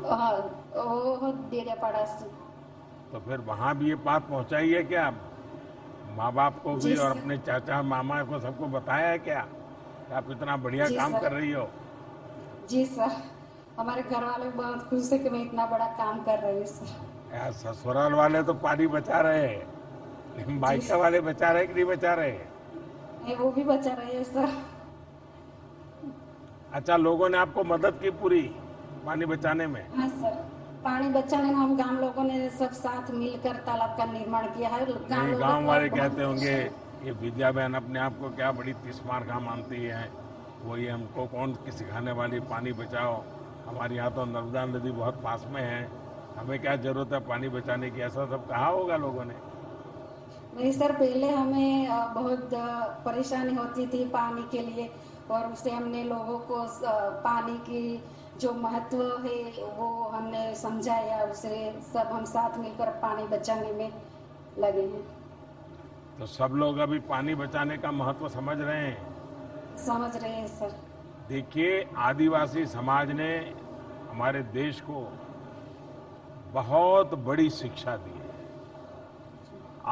हाँ, वो डेरियापाड़ा से। तो फिर वहाँ भी ये बात पहुँचाई है क्या? माँ बाप को भी जी और सर। अपने चाचा मामा को सबको बताया है क्या कि आप इतना बढ़िया जी काम सर। कर रही हो? जी सर। हमारे घर वाले बहुत खुश है कि मैं इतना बड़ा काम कर रही हूँ सर। यार ससुराल वाले तो पानी बचा रहे हैं, लेकिन जी मायका सर। वाले बचा रहे कि नहीं बचा रहे? नहीं, वो भी बचा रही है सर। अच्छा, लोगों ने आपको मदद की पूरी पानी बचाने में? हाँ सर। पानी बचाने में हम गांव लोगों ने सब साथ मिलकर तालाब का निर्माण किया है। गांव नहीं, लोगों गांव को वाले बहुत कहते खुश होंगे है। ये विद्या बहन अपने आप को क्या बड़ी तीस्मार खा मानती है, वो ये हमको कौन की सिखाने वाली, पानी बचाओ, हमारे यहाँ तो नर्मदा नदी बहुत पास में है, हमें क्या जरूरत है पानी बचाने की, ऐसा सब कहा होगा लोगों ने। नहीं सर, पहले हमें बहुत परेशानी होती थी पानी के लिए। और उससे हमने लोगों को पानी की जो महत्व है वो हमने समझाया। उसे सब हम साथ मिलकर पानी बचाने में लगे हैं। तो सब लोग अभी पानी बचाने का महत्व समझ रहे हैं। समझ रहे हैं सर। देखिए, आदिवासी समाज ने हमारे देश को बहुत बड़ी शिक्षा दी है।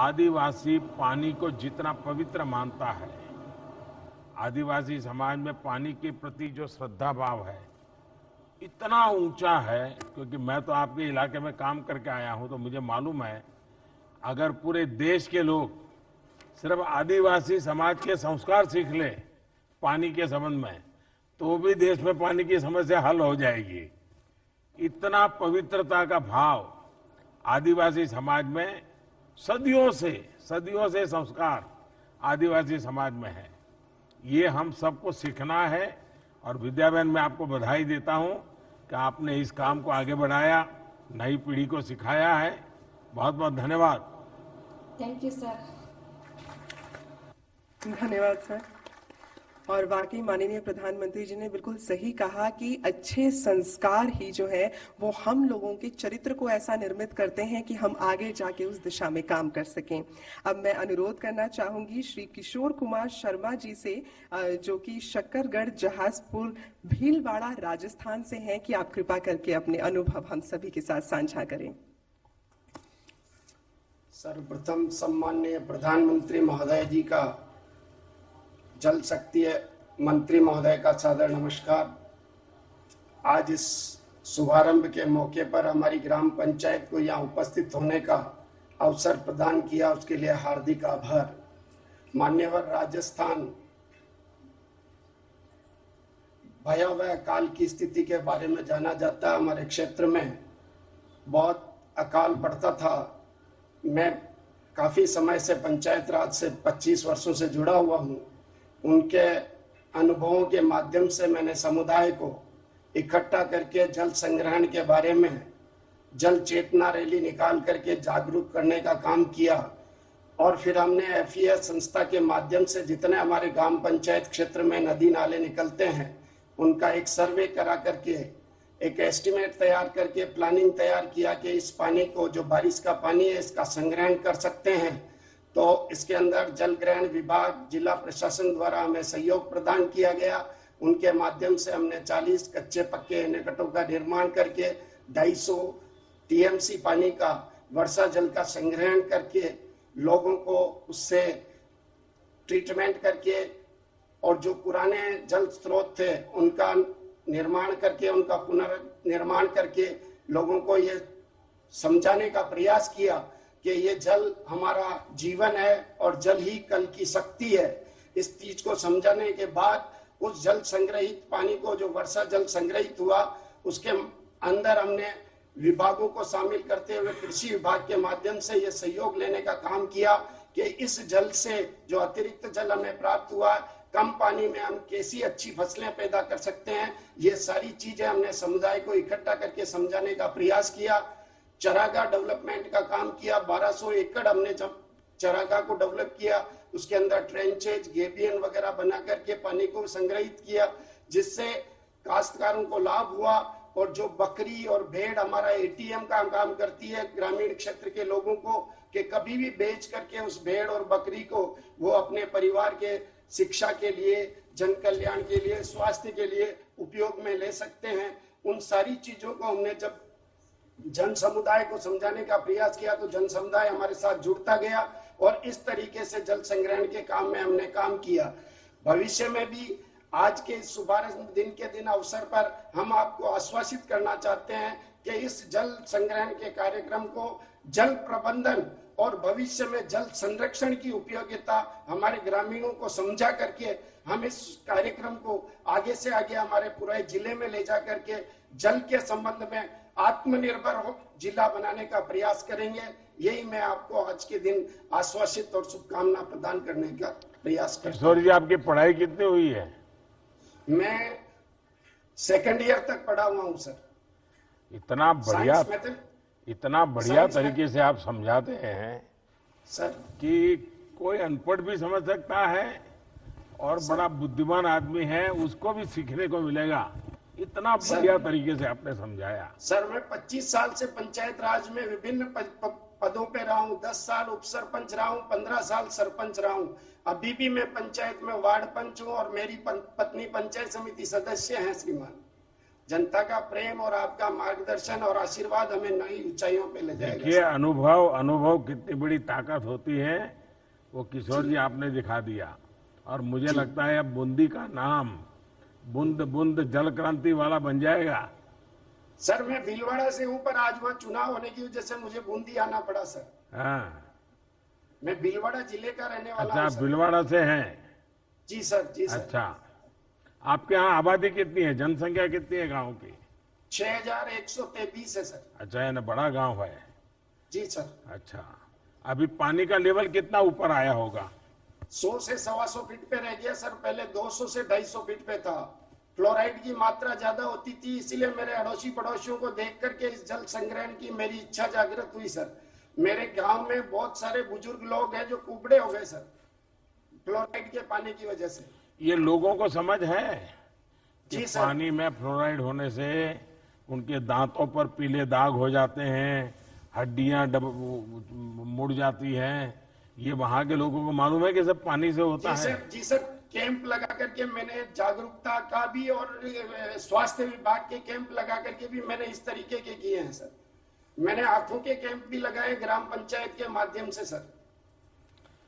आदिवासी पानी को जितना पवित्र मानता है, आदिवासी समाज में पानी के प्रति जो श्रद्धा भाव है इतना ऊंचा है, क्योंकि मैं तो आपके इलाके में काम करके आया हूं तो मुझे मालूम है, अगर पूरे देश के लोग सिर्फ आदिवासी समाज के संस्कार सीख ले पानी के संबंध में, तो भी देश में पानी की समस्या हल हो जाएगी। इतना पवित्रता का भाव आदिवासी समाज में सदियों से संस्कार आदिवासी समाज में है। ये हम सबको सीखना है। और विद्याबेन, मैं आपको बधाई देता हूं कि आपने इस काम को आगे बढ़ाया, नई पीढ़ी को सिखाया है। बहुत बहुत धन्यवाद। Thank you sir. धन्यवाद सर। और वाकई माननीय प्रधानमंत्री जी ने बिल्कुल सही कहा कि अच्छे संस्कार ही जो है वो हम लोगों के चरित्र को ऐसा निर्मित करते हैं कि हम आगे जाके उस दिशा में काम कर सकें। अब मैं अनुरोध करना चाहूंगी श्री किशोर कुमार शर्मा जी से, जो कि शक्करगढ़ जहाजपुर भीलवाड़ा राजस्थान से हैं, कि आप कृपा करके अपने अनुभव हम सभी के साथ साझा करें। सर्वप्रथम सम्माननीय प्रधानमंत्री महोदय जी का, जल शक्ति मंत्री महोदय का सादर नमस्कार। आज इस शुभारंभ के मौके पर हमारी ग्राम पंचायत को यहाँ उपस्थित होने का अवसर प्रदान किया, उसके लिए हार्दिक आभार। मान्यवर, राजस्थान भयावह काल की स्थिति के बारे में जाना जाता है। हमारे क्षेत्र में बहुत अकाल पड़ता था। मैं काफी समय से पंचायत राज से 25 वर्षों से जुड़ा हुआ हूँ। उनके अनुभवों के माध्यम से मैंने समुदाय को इकट्ठा करके जल संग्रहण के बारे में जल चेतना रैली निकाल करके जागरूक करने का काम किया। और फिर हमने FES संस्था के माध्यम से जितने हमारे ग्राम पंचायत क्षेत्र में नदी नाले निकलते हैं उनका एक सर्वे करा करके, एक एस्टिमेट तैयार करके प्लानिंग तैयार किया कि इस पानी को, जो बारिश का पानी है, इसका संग्रहण कर सकते हैं। तो इसके अंदर जल ग्रहण विभाग, जिला प्रशासन द्वारा हमें सहयोग प्रदान किया गया। उनके माध्यम से हमने 40 कच्चे पक्के एनीकटों का निर्माण करके 250 TMC पानी का, वर्षा जल का संग्रहण करके लोगों को उससे ट्रीटमेंट करके, और जो पुराने जल स्रोत थे उनका निर्माण करके, उनका पुनर्निर्माण करके लोगों को ये समझाने का प्रयास किया कि ये जल हमारा जीवन है और जल ही कल की शक्ति है। इस चीज को समझाने के बाद उस जल संग्रहित पानी को, जो वर्षा जल संग्रहित हुआ, उसके अंदर हमने विभागों को शामिल करते हुए कृषि विभाग के माध्यम से ये सहयोग लेने का काम किया कि इस जल से जो अतिरिक्त जल हमें प्राप्त हुआ, कम पानी में हम कैसी अच्छी फसलें पैदा कर सकते हैं। ये सारी चीजें हमने समुदाय को इकट्ठा करके समझाने का प्रयास किया। चरागाह डेवलपमेंट का काम किया। 1200 एकड़ हमने जब चरागाह को डेवलप किया, उसके अंदर ट्रेंचेज, गेबियन वगैरह बना करके पानी को संग्रहित किया, जिससे काश्तकारों को लाभ हुआ। और जो बकरी और भेड़ हमारा ATM का काम करती है ग्रामीण क्षेत्र के लोगों को, कि कभी भी बेच करके उस भेड़ और बकरी को वो अपने परिवार के शिक्षा के लिए, जन कल्याण के लिए, स्वास्थ्य के लिए उपयोग में ले सकते हैं। उन सारी चीजों को हमने जब जन समुदाय को समझाने का प्रयास किया तो जन समुदाय हमारे साथ जुड़ता गया और इस तरीके से जल संग्रहण के काम में हमने काम किया। भविष्य में भी आज के शुभारंभ दिन के दिन अवसर पर हम आपको आश्वासित करना चाहते हैं कि इस जल संग्रहण के कार्यक्रम को जल प्रबंधन और भविष्य में जल संरक्षण की उपयोगिता हमारे ग्रामीणों को समझा करके हम इस कार्यक्रम को आगे से आगे हमारे पूरे जिले में ले जा करके जल के संबंध में आत्मनिर्भर हो जिला बनाने का प्रयास करेंगे। यही मैं आपको आज के दिन आश्वासित और शुभकामना प्रदान करने का प्रयास करता हूं। किशोर जी, आपकी पढ़ाई कितनी हुई है? मैं 2nd ईयर तक पढ़ा हुआ हूं सर। इतना बढ़िया तरीके से आप समझाते हैं सर कि कोई अनपढ़ भी समझ सकता है और बड़ा बुद्धिमान आदमी है उसको भी सीखने को मिलेगा। इतना बढ़िया तरीके से आपने समझाया। सर मैं 25 साल से पंचायत राज में विभिन्न पदों पे रहा हूँ। 10 साल उप सरपंच रहा हूँ, 15 साल सरपंच रहा हूँ। अभी भी मैं पंचायत में वार्ड पंच हूँ और मेरी पत्नी पंचायत समिति सदस्य हैं। श्रीमान, जनता का प्रेम और आपका मार्गदर्शन और आशीर्वाद हमें नई ऊंचाइयों पे ले जाएगा। देखिए, अनुभव कितनी बड़ी ताकत होती है वो किशोर जी आपने दिखा दिया। और मुझे लगता है अब बूंदी का नाम बूंद बूंद जल क्रांति वाला बन जाएगा। सर मैं भीलवाड़ा से हूँ, पर आज वहाँ चुनाव होने की वजह से मुझे बूंदी आना पड़ा सर। हाँ, मैं भीलवाड़ा जिले का रहने वाला हूँ। अच्छा, भीलवाड़ा से हैं? जी सर, जी सर। अच्छा, आपके यहाँ आबादी कितनी है, जनसंख्या कितनी है गांव की? 6123 है सर। अच्छा, यानी बड़ा गांव है। जी सर। अच्छा, अभी पानी का लेवल कितना ऊपर आया होगा? 100 से 125 फीट पे रह गया सर। पहले 200 से 250 फीट पे था। फ्लोराइड की मात्रा ज्यादा होती थी, इसीलिए मेरे अड़ोसी पड़ोसियों को देख करके इस जल संग्रहण की मेरी इच्छा जागृत हुई सर। मेरे गांव में बहुत सारे बुजुर्ग लोग हैं जो कुबड़े हो गए सर फ्लोराइड के पानी की वजह से। ये लोगों को समझ है कि सर। पानी में फ्लोराइड होने से उनके दांतों पर पीले दाग हो जाते हैं, हड्डियां मुड़ जाती हैं। ये वहां के लोगों को मालूम है कि सब पानी से होता है? जी सर, कैंप लगा करके मैंने जागरूकता का भी और स्वास्थ्य विभाग के कैंप लगा करके भी मैंने इस तरीके के किए हैं सर। मैंने आंखों के कैंप भी लगाए ग्राम पंचायत के माध्यम से सर।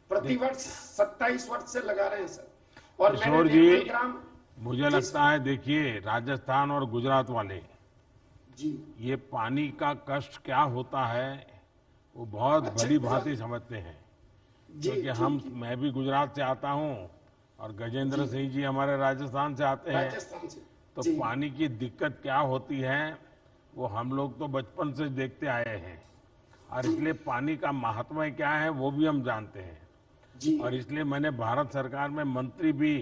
प्रतिवर्ष 27 वर्ष से लगा रहे हैं सर। और किशोर जी, मुझे लगता है, देखिए, राजस्थान और गुजरात वाले जी ये पानी का कष्ट क्या होता है वो बहुत भली भांति समझते हैं। क्योंकि मैं भी गुजरात से आता हूँ और गजेंद्र सिंह जी हमारे राजस्थान से आते हैं। तो पानी की दिक्कत क्या होती है वो हम लोग तो बचपन से देखते आए हैं और इसलिए पानी का महात्म्य क्या है वो भी हम जानते हैं। और इसलिए मैंने भारत सरकार में मंत्री भी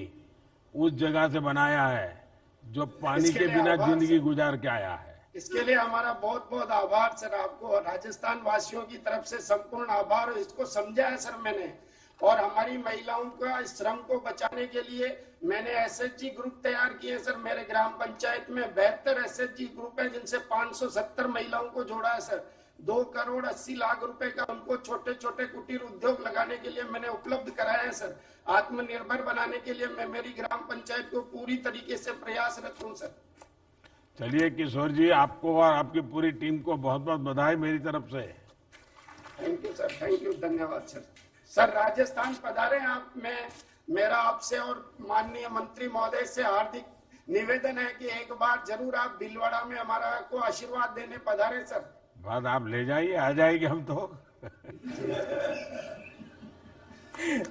उस जगह से बनाया है जो पानी के बिना जिंदगी गुजार के आया है। इसके लिए हमारा बहुत बहुत आभार सर। आपको राजस्थान वासियों की तरफ से संपूर्ण आभार। इसको समझा है सर मैंने। और हमारी महिलाओं का श्रम को बचाने के लिए मैंने एसएचजी ग्रुप तैयार किए सर। मेरे ग्राम पंचायत में 72 एसएचजी ग्रुप है जिनसे 570 महिलाओं को जोड़ा है सर। 2 करोड़ 80 लाख रुपए का उनको छोटे छोटे कुटीर उद्योग लगाने के लिए मैंने उपलब्ध कराया है सर। आत्मनिर्भर बनाने के लिए मैं मेरी ग्राम पंचायत को पूरी तरीके से प्रयासरत हूँ सर। चलिए किशोर जी, आपको और आपकी पूरी टीम को बहुत बहुत बधाई मेरी तरफ से। Thank you sir, thank you, धन्यवाद सर। सर राजस्थान पधारे आप। मेरा आपसे और माननीय मंत्री महोदय से हार्दिक निवेदन है कि एक बार जरूर आप भीलवाड़ा में हमारा को आशीर्वाद देने पधारे सर। बात आप ले जाइए, आ जाएंगे हम तो।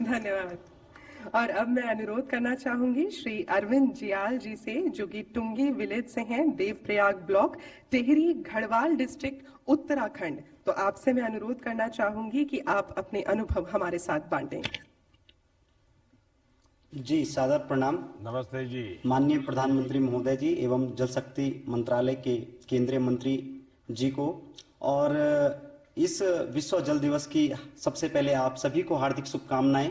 धन्यवाद। और अब मैं अनुरोध करना चाहूंगी श्री अरविंद जियाल जी से, जो कि टुंगी विलेज से हैं, देवप्रयाग ब्लॉक, टिहरी गढ़वाल डिस्ट्रिक्ट, उत्तराखंड। तो आपसे मैं अनुरोध करना चाहूंगी कि आप अपने अनुभव हमारे साथ बांटें। जी, सादर प्रणाम। नमस्ते जी। माननीय प्रधानमंत्री महोदय जी एवं जल शक्ति मंत्रालय के केंद्रीय मंत्री जी को और इस विश्व जल दिवस की सबसे पहले आप सभी को हार्दिक शुभकामनाएं।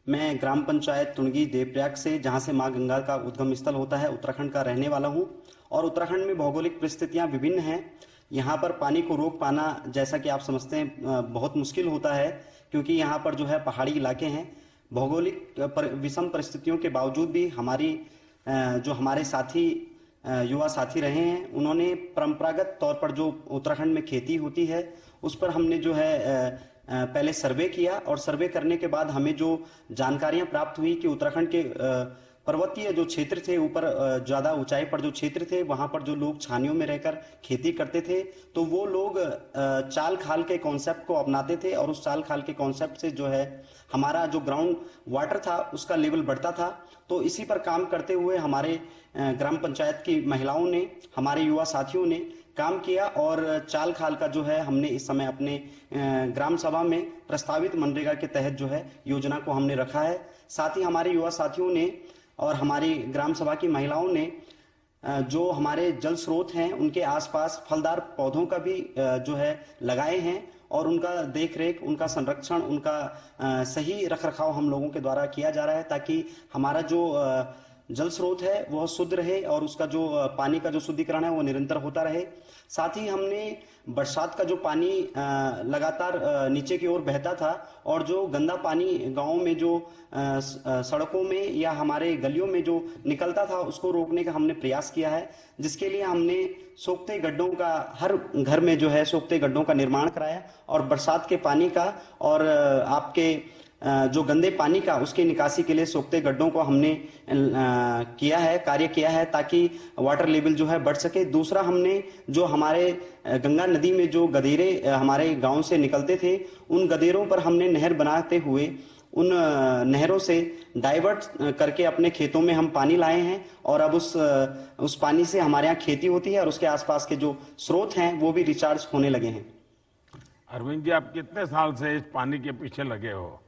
मैं ग्राम पंचायत टुंगी देवप्रयाग से, जहां से मां गंगा का उद्गम स्थल होता है, उत्तराखंड का रहने वाला हूं। और उत्तराखंड में भौगोलिक परिस्थितियां विभिन्न हैं। यहाँ पर पानी को रोक पाना, जैसा कि आप समझते हैं, बहुत मुश्किल होता है, क्योंकि यहाँ पर जो है पहाड़ी इलाके हैं। भौगोलिक विषम परिस्थितियों के बावजूद भी हमारे साथी युवा साथी रहे हैं। उन्होंने परंपरागत तौर पर जो उत्तराखंड में खेती होती है उस पर हमने जो है पहले सर्वे किया, और सर्वे करने के बाद हमें जो जानकारियां प्राप्त हुई कि उत्तराखंड के पर्वतीय जो क्षेत्र थे, ऊपर ज्यादा ऊंचाई पर जो क्षेत्र थे, वहां पर जो लोग छानियों में रहकर खेती करते थे, तो वो लोग चाल खाल के कॉन्सेप्ट को अपनाते थे, और उस चाल खाल के कॉन्सेप्ट से जो है हमारा जो ग्राउंड वाटर था उसका लेवल बढ़ता था। तो इसी पर काम करते हुए हमारे ग्राम पंचायत की महिलाओं ने, हमारे युवा साथियों ने काम किया, और चाल खाल का जो है हमने इस समय अपने ग्राम सभा में प्रस्तावित मनरेगा के तहत जो है योजना को हमने रखा है। साथ ही हमारे युवा साथियों ने और हमारी ग्राम सभा की महिलाओं ने जो हमारे जल स्रोत हैं उनके आसपास फलदार पौधों का भी जो है लगाए हैं, और उनका देख रेख, उनका संरक्षण, उनका सही रख रखाव हम लोगों के द्वारा किया जा रहा है, ताकि हमारा जो जल स्रोत है वह शुद्ध रहे और उसका जो पानी का जो शुद्धिकरण है वो निरंतर होता रहे। साथ ही हमने बरसात का जो पानी लगातार नीचे की ओर बहता था, और जो गंदा पानी गांवों में जो सड़कों में या हमारे गलियों में जो निकलता था उसको रोकने का हमने प्रयास किया है, जिसके लिए हमने सोखते गड्ढों का, हर घर में जो है सोखते गड्ढों का निर्माण कराया, और बरसात के पानी का और आपके जो गंदे पानी का उसकी निकासी के लिए सोखते गड्ढों को हमने कार्य किया है, ताकि वाटर लेवल जो है बढ़ सके। दूसरा, हमने जो हमारे गंगा नदी में जो गदेरे हमारे गांव से निकलते थे, उन गदेरों पर हमने नहर बनाते हुए उन नहरों से डाइवर्ट करके अपने खेतों में हम पानी लाए हैं, और अब उस पानी से हमारे यहाँ खेती होती है, और उसके आसपास के जो स्रोत हैं वो भी रिचार्ज होने लगे हैं। अरविंद जी, आप कितने साल से इस पानी के पीछे लगे हो?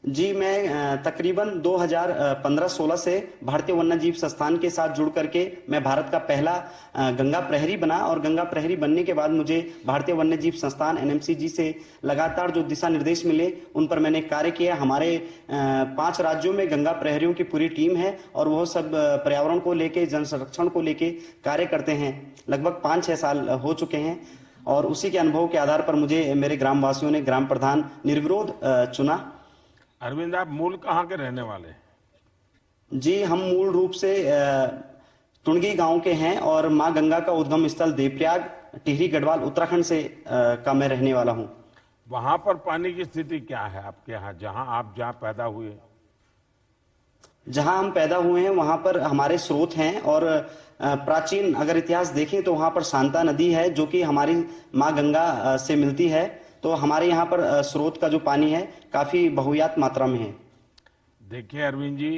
जी, मैं तकरीबन 2015-16 से भारतीय वन्यजीव संस्थान के साथ जुड़ करके मैं भारत का पहला गंगा प्रहरी बना, और गंगा प्रहरी बनने के बाद मुझे भारतीय वन्यजीव संस्थान NMCG से लगातार जो दिशा निर्देश मिले उन पर मैंने कार्य किया। हमारे 5 राज्यों में गंगा प्रहरियों की पूरी टीम है, और वह सब पर्यावरण को लेके, जन संरक्षण को लेके कार्य करते हैं। लगभग 5-6 साल हो चुके हैं, और उसी के अनुभव के आधार पर मुझे मेरे ग्रामवासियों ने ग्राम प्रधान निर्विरोध चुना। अरविंद, आप मूल कहाँ के रहने वाले? जी, हम मूल रूप से टुंडगी गांव के हैं, और मां गंगा का उद्गम स्थल देवप्रयाग, टिहरी गढ़वाल, उत्तराखंड से का मैं रहने वाला हूं। वहां पर पानी की स्थिति क्या है आपके यहाँ, जहां पैदा हुए? जहां हम पैदा हुए हैं वहां पर हमारे स्रोत हैं, और प्राचीन अगर इतिहास देखें तो वहां पर शांता नदी है जो कि हमारी मां गंगा से मिलती है। तो हमारे यहाँ पर स्रोत का जो पानी है काफी बहुयात मात्रा में है। देखिए अरविंद जी,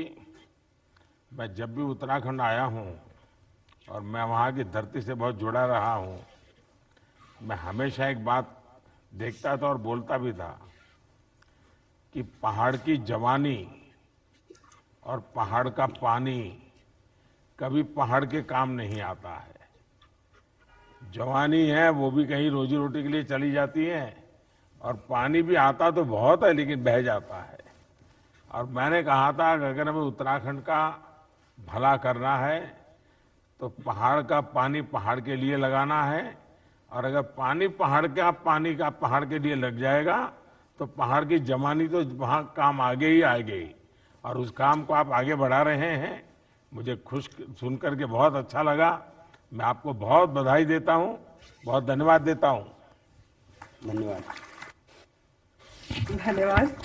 मैं जब भी उत्तराखंड आया हूँ और मैं वहाँ की धरती से बहुत जुड़ा रहा हूँ, मैं हमेशा एक बात देखता था और बोलता भी था कि पहाड़ की जवानी और पहाड़ का पानी कभी पहाड़ के काम नहीं आता है। जवानी है वो भी कहीं रोजी रोटी के लिए चली जाती है, और पानी भी आता तो बहुत है लेकिन बह जाता है। और मैंने कहा था कि अगर हमें उत्तराखंड का भला करना है तो पहाड़ का पानी पहाड़ के लिए लगाना है, और अगर पानी पहाड़ के लिए लग जाएगा तो पहाड़ की जवानी तो वहाँ काम आगे ही आएगी, और उस काम को आप आगे बढ़ा रहे हैं। मुझे खुश सुनकर के बहुत अच्छा लगा। मैं आपको बहुत बधाई देता हूँ, बहुत धन्यवाद देता हूँ। धन्यवाद। धन्यवाद।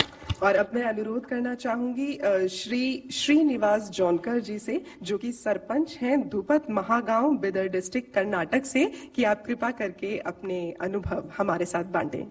और अब मैं अनुरोध करना चाहूंगी श्री श्रीनिवास जौनकर जी से, जो कि सरपंच हैं धुपत महागांव, बिदर डिस्ट्रिक्ट, कर्नाटक से, कि आप कृपा करके अपने अनुभव हमारे साथ बांटें।